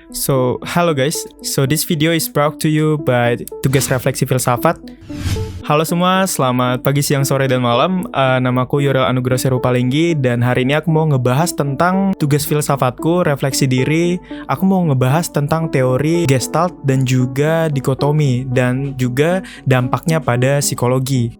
Hello guys. This video is brought to you by Tugas Refleksi Filsafat. Halo semua, selamat pagi, siang, sore, dan malam. Namaku Yurel Anugrah Serupalinggi, dan hari ini aku mau ngebahas tentang tugas filsafatku, refleksi diri. Aku mau ngebahas tentang teori Gestalt dan juga dikotomi, dan juga dampaknya pada psikologi.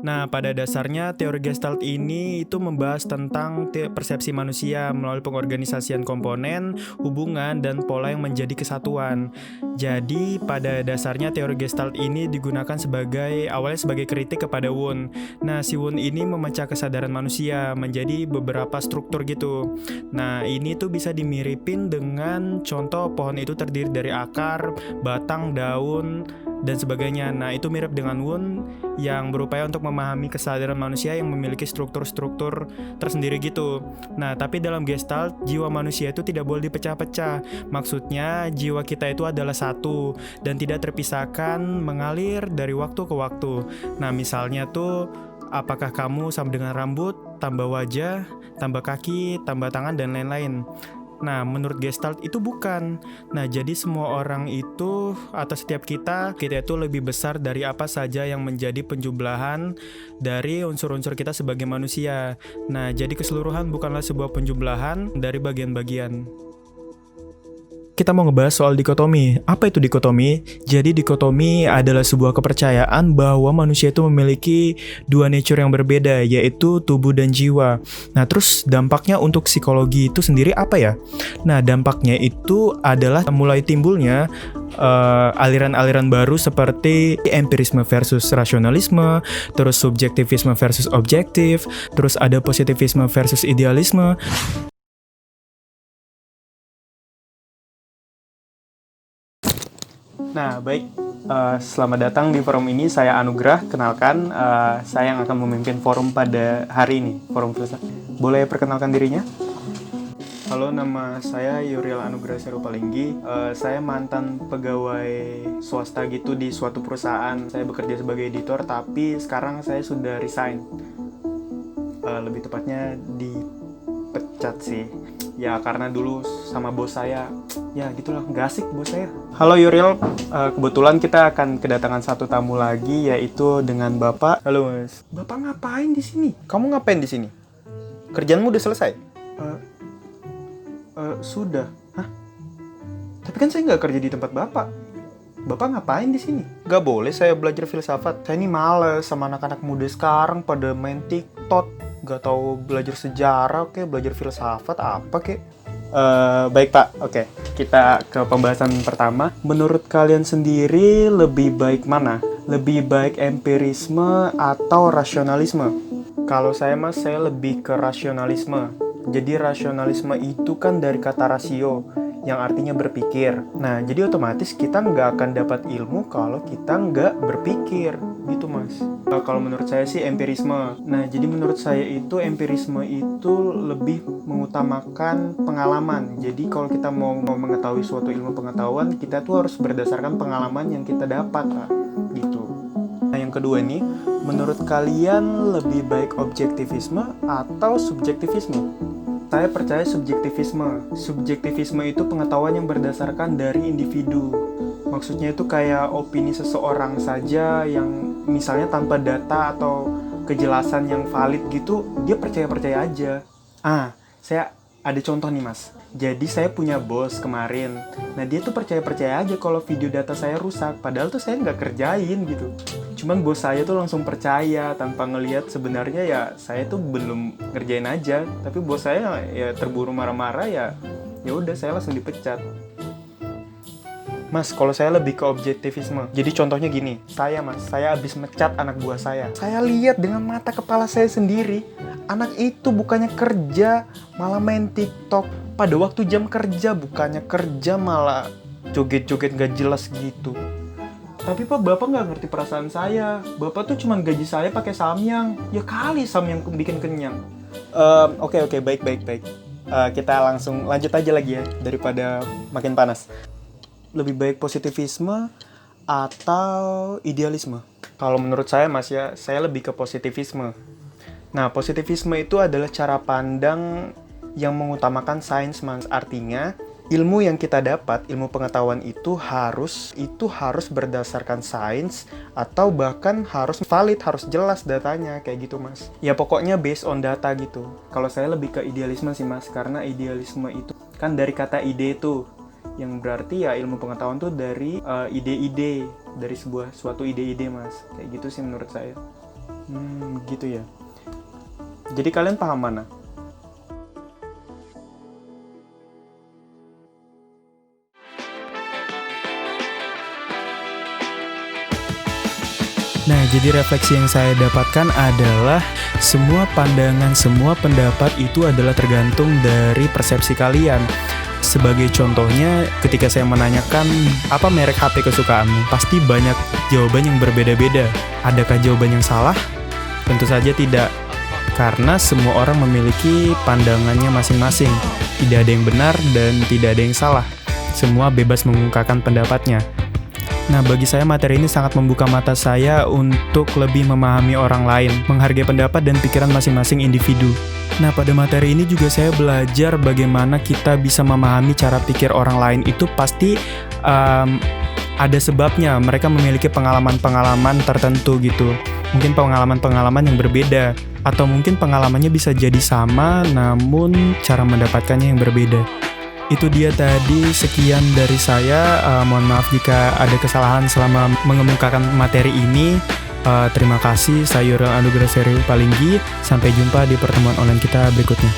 Nah, pada dasarnya teori Gestalt ini itu membahas tentang persepsi manusia melalui pengorganisasian komponen, hubungan, dan pola yang menjadi kesatuan. Jadi, pada dasarnya teori Gestalt ini digunakan awalnya sebagai kritik kepada Wundt. Nah, si Wundt ini memecah kesadaran manusia menjadi beberapa struktur gitu. Nah, ini tuh bisa dimiripin dengan contoh pohon itu terdiri dari akar, batang, daun, dan sebagainya. Nah, itu mirip dengan Wundt yang berupaya untuk memahami kesadaran manusia yang memiliki struktur-struktur tersendiri gitu. Nah, tapi dalam Gestalt, jiwa manusia itu tidak boleh dipecah-pecah. Maksudnya, jiwa kita itu adalah satu dan tidak terpisahkan, mengalir dari waktu ke waktu. Nah, misalnya tuh, apakah kamu sama dengan rambut, tambah wajah, tambah kaki, tambah tangan, dan lain-lain. Nah, menurut Gestalt itu bukan. Nah, jadi semua orang itu atau setiap kita itu lebih besar dari apa saja yang menjadi penjumlahan dari unsur-unsur kita sebagai manusia. Nah, jadi keseluruhan bukanlah sebuah penjumlahan dari bagian-bagian. Kita mau ngebahas soal dikotomi. Apa itu dikotomi? Jadi dikotomi adalah sebuah kepercayaan bahwa manusia itu memiliki dua nature yang berbeda, yaitu tubuh dan jiwa. Nah, terus dampaknya untuk psikologi itu sendiri apa ya? Nah, dampaknya itu adalah mulai timbulnya aliran-aliran baru seperti empirisme versus rasionalisme, terus subjektivisme versus objektif, terus ada positivisme versus idealisme. Nah, baik. Selamat datang di forum ini. Saya Anugrah. Kenalkan, saya yang akan memimpin forum pada hari ini. Forum filsafat. Boleh perkenalkan dirinya? Halo, nama saya Yurel Anugrah Serupalinggi. Saya mantan pegawai swasta gitu di suatu perusahaan. Saya bekerja sebagai editor, tapi sekarang saya sudah resign. Lebih tepatnya dipecat sih. Ya, karena dulu sama bos saya, ya gitulah, nggak asik bos saya. Halo Yuril, kebetulan kita akan kedatangan satu tamu lagi, yaitu dengan Bapak. Halo Mas. Bapak ngapain di sini? Kamu ngapain di sini? Kerjaanmu udah selesai? Sudah. Hah? Tapi kan saya nggak kerja di tempat Bapak. Bapak ngapain di sini? Nggak boleh saya belajar filsafat. Saya ini males sama anak-anak muda sekarang pada main TikTok. Gak tahu belajar sejarah, belajar filsafat apa kek. Baik Pak, oke. Kita ke pembahasan pertama. Menurut kalian sendiri lebih baik mana? Lebih baik empirisme atau rasionalisme? Kalau saya lebih ke rasionalisme. Jadi rasionalisme itu kan dari kata rasio, yang artinya berpikir. Nah, jadi otomatis kita nggak akan dapat ilmu kalau kita nggak berpikir, gitu Mas. Kalau menurut saya sih empirisme. Nah, jadi menurut saya itu empirisme itu lebih mengutamakan pengalaman. Jadi kalau kita mau mengetahui suatu ilmu pengetahuan, kita tuh harus berdasarkan pengalaman yang kita dapat, Pak. Gitu. Nah, yang kedua nih, menurut kalian lebih baik objektivisme atau subjektivisme? Saya percaya subjektivisme. Subjektivisme itu pengetahuan yang berdasarkan dari individu. Maksudnya itu kayak opini seseorang saja yang misalnya tanpa data atau kejelasan yang valid gitu, dia percaya-percaya aja. Saya ada contoh nih Mas. Jadi saya punya bos kemarin. Nah, dia tuh percaya-percaya aja kalau video data saya rusak. Padahal tuh saya nggak kerjain gitu. Cuman bos saya tuh langsung percaya tanpa ngelihat sebenarnya ya saya tuh belum ngerjain aja. Tapi bos saya ya terburu marah-marah, ya udah saya langsung dipecat. Mas, kalau saya lebih ke objektivisme. Jadi contohnya gini, saya habis mecat anak buah saya. Saya lihat dengan mata kepala saya sendiri, anak itu bukannya kerja, malah main TikTok. Pada waktu jam kerja, bukannya kerja malah joget-joget gak jelas gitu. Tapi Pak, Bapak gak ngerti perasaan saya. Bapak tuh cuma gaji saya pakai samyang. Ya kali samyang bikin kenyang. Oke, baik. Kita langsung lanjut aja lagi ya, daripada makin panas. Lebih baik positivisme atau idealisme? Kalau menurut saya Mas ya, saya lebih ke positivisme. Nah, positivisme itu adalah cara pandang yang mengutamakan sains, Mas. Artinya, ilmu yang kita dapat, ilmu pengetahuan itu harus berdasarkan sains atau bahkan harus valid, harus jelas datanya kayak gitu Mas. Ya pokoknya based on data gitu. Kalau saya lebih ke idealisme sih Mas, karena idealisme itu kan dari kata ide tuh, yang berarti ya ilmu pengetahuan tuh dari ide-ide, dari suatu ide-ide Mas. Kayak gitu sih menurut saya. Gitu ya. Jadi kalian paham mana? Nah, jadi refleksi yang saya dapatkan adalah semua pandangan, semua pendapat itu adalah tergantung dari persepsi kalian. Sebagai contohnya, ketika saya menanyakan apa merek HP kesukaanmu, pasti banyak jawaban yang berbeda-beda. Adakah jawaban yang salah? Tentu saja tidak, karena semua orang memiliki pandangannya masing-masing. Tidak ada yang benar dan tidak ada yang salah. Semua bebas mengungkapkan pendapatnya. Nah, bagi saya materi ini sangat membuka mata saya untuk lebih memahami orang lain, menghargai pendapat dan pikiran masing-masing individu. Nah, pada materi ini juga saya belajar bagaimana kita bisa memahami cara pikir orang lain itu pasti ada sebabnya. Mereka memiliki pengalaman-pengalaman tertentu gitu. Mungkin pengalaman-pengalaman yang berbeda, atau mungkin pengalamannya bisa jadi sama, namun cara mendapatkannya yang berbeda. Itu dia tadi, sekian dari saya. Mohon maaf jika ada kesalahan selama mengemukakan materi ini. Terima kasih, saya Yurel Anugrah Serius Palinggi. Sampai jumpa di pertemuan online kita berikutnya.